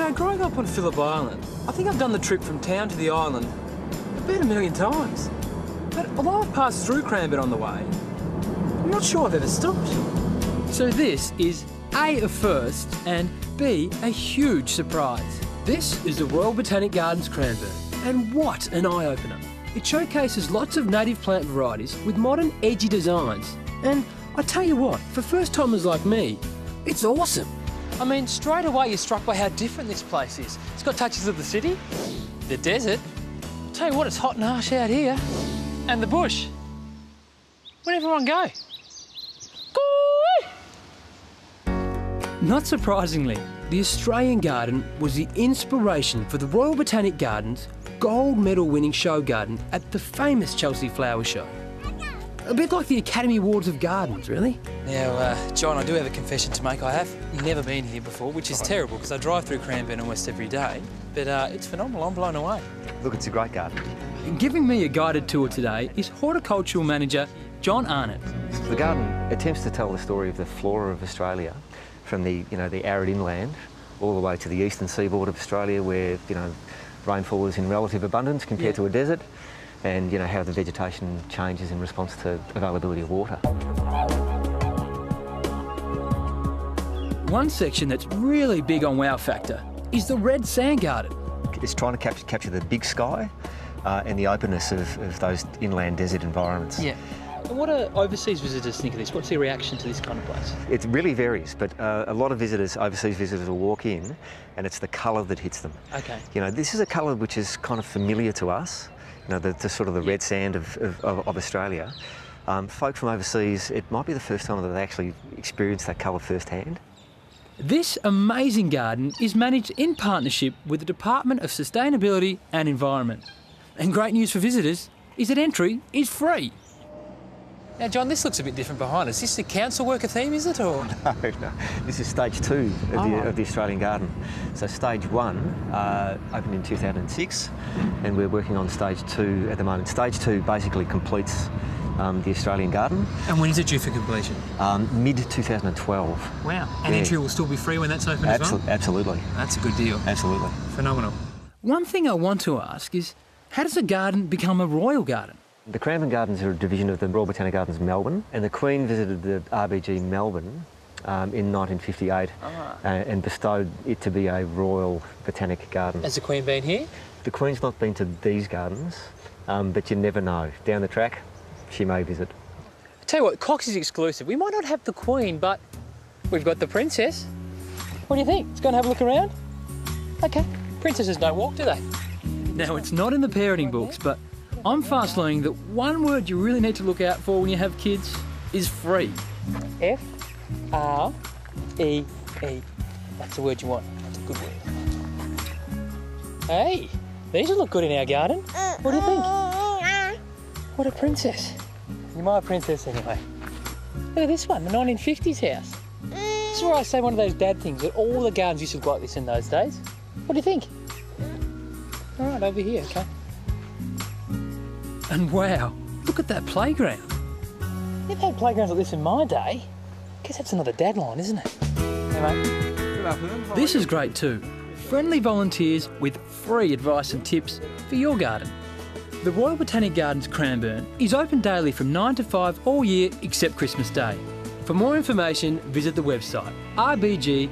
know, growing up on Phillip Island, I think I've done the trip from town to the island about 1,000,000 times. But although I've passed through Cranbourne on the way, I'm not sure I've ever stopped. So this is A, a first, and B, a huge surprise. This is the Royal Botanic Gardens Cranbourne, and what an eye-opener. It showcases lots of native plant varieties with modern, edgy designs. And I tell you what, for first-timers like me, it's awesome. I mean, straight away you're struck by how different this place is. It's got touches of the city, the desert. I'll tell you what, it's hot and harsh out here. And the bush. Where'd everyone go? Not surprisingly, the Australian garden was the inspiration for the Royal Botanic Gardens gold medal winning show garden at the famous Chelsea Flower Show. A bit like the Academy Awards of Gardens, really. Now, John, I do have a confession to make. I have never been here before, which is terrible because I drive through Cranbourne almost every day. But it's phenomenal. I'm blown away. Look, it's a great garden. Giving me a guided tour today is horticultural manager John Arnott. The garden attempts to tell the story of the flora of Australia from the arid inland all the way to the eastern seaboard of Australia where, rainfall is in relative abundance compared to a desert, and, how the vegetation changes in response to availability of water. One section that's really big on wow factor is the red sand garden. It's trying to capture the big sky and the openness of those inland desert environments. Yeah. And what do overseas visitors think of this? What's their reaction to this kind of place? It really varies, but a lot of overseas visitors will walk in and it's the colour that hits them. Okay. This is a colour which is kind of familiar to us, the sort of the red sand of Australia. Folk from overseas, it might be the first time that they actually experience that colour firsthand. This amazing garden is managed in partnership with the Department of Sustainability and Environment. And great news for visitors is that entry is free. Now, John, this looks a bit different behind us. Is this a council worker theme, is it, or...? No. This is stage 2 of the Australian garden. So stage 1 opened in 2006, and we're working on stage 2 at the moment. Stage 2 basically completes the Australian garden. And when is it due for completion? Mid-2012. Wow. And entry will still be free when that's open as well? Absolutely. That's a good deal. Absolutely. Phenomenal. One thing I want to ask is, how does a garden become a royal garden? The Cranbourne Gardens are a division of the Royal Botanic Gardens Melbourne, and the Queen visited the RBG Melbourne in 1958 and bestowed it to be a Royal Botanic Garden. Has the Queen been here? The Queen's not been to these gardens, but you never know. Down the track, she may visit. I tell you what, Coxy's exclusive. We might not have the Queen, but we've got the Princess. What do you think? Let's go and have a look around? OK. Princesses don't walk, do they? Now, it's not in the parenting books, but I'm fast learning that one word you really need to look out for when you have kids is free. F-R-E-E. That's the word you want. That's a good word. Hey, these will look good in our garden. What do you think? What a princess. You're my princess anyway. Look at this one, the 1950s house. This is where I say one of those dad things, that all the gardens used to look like this in those days. What do you think? All right, over here, OK. And wow, look at that playground. Never had playgrounds like this in my day. Guess that's another dad line, isn't it? Hey, mate. Good afternoon. This is great too. Friendly volunteers with free advice and tips for your garden. The Royal Botanic Gardens Cranbourne is open daily from 9 to 5 all year except Christmas Day. For more information, visit the website rbg.vic.gov.au.